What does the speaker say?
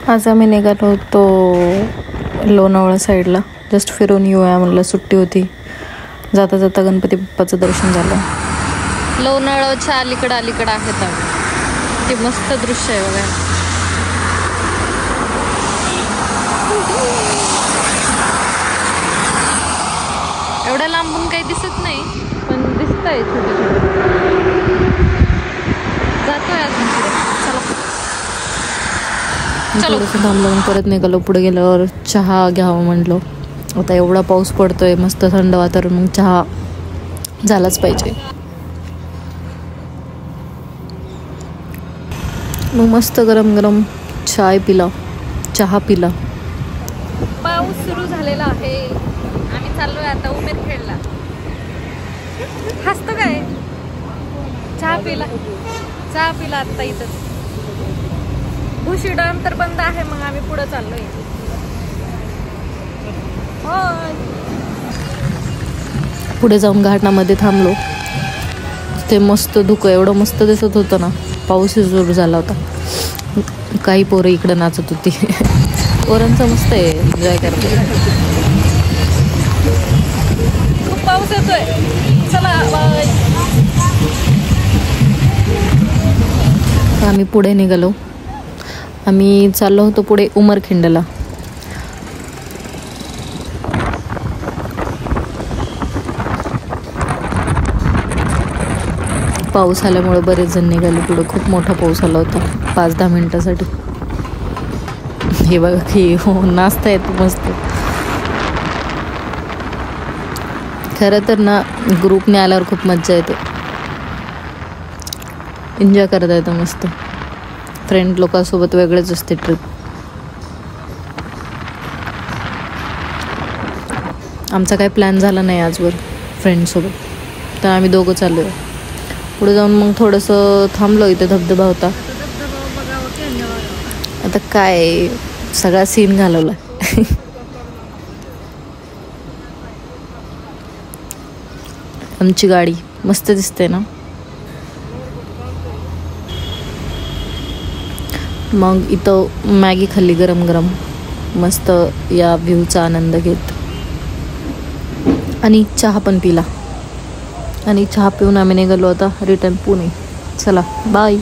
आज आम्ही निघालो होतो लोणावळा साईडला, जस्ट फिरून येऊया म्हणलं, सुट्टी होती. जाता जाता गणपती बाप्पाचं दर्शन झालं. लोणावळ्याच्या अलीकडं आहेत आम्ही. ते मस्त दृश्य आहे बघा. एवढ्या लांबून काही दिसत नाही, पण दिसत आहे छोटे छोटे. जातोय अजून पुढे. थोडंसं थांबलं, परत निघालो. पुढे गेल्यावर चहा घ्यावं म्हटलं. आता एवढा पाऊस पडतोय, मस्त थंड वातावरण, मग चहा झालाच पाहिजे. मग मस्त गरम गरम चहा पिला. पाऊस सुरू झालेला आहे. आम्ही चाललोय आता उमेरखेडला. हसतो काय? चहा पिला आता इथं. भुशी डॅम तर बंद आहे, मग आम्ही पुढे चाललोय. पुढे जाऊन घाटामध्ये थांबलो. ते मस्त धुकं एवढं मस्त दिसत होतं ना. पाऊस सुरू झाला होता. काही पोरं इकडे नाचत होती. पोरांचं मस्त आहे, एन्जॉय करते. खूप पाऊस येतोय. चला बाय. आम्ही पुढे निघालो. आम्ही चाललो होतो पुढे उमरखिंडला. पाऊस आल्यामुळे बरेच जण निघाले पुढे. खूप मोठा पाऊस आला होता 5-10 मिनिटासाठी. हे बघा की नाचता येतो मस्त. खरं तर ना, ग्रुपने आल्यावर खूप मज्जा येते. एन्जॉय करता येतं मस्त. फ्रेंड लोकांसोबत वेगळेच असते ट्रिप. आमचा काही प्लॅन झाला नाही आजवर फ्रेंडसोबत, तर आम्ही दोघं चाललो आहे. पुढे जाऊन मग थोडंसं थांबलो. इथे धबधबा होता. आता काय सगळा सीन घालवला. आमची गाडी मस्त दिसते ना. मग इथं मॅगी खाल्ली गरम गरम, मस्त या व्ह्यूचा आनंद घेत. आणि चहा पण पिला. आणि चहा पिऊन आम्ही निघालो आता रिटर्न पुणे. चला बाय.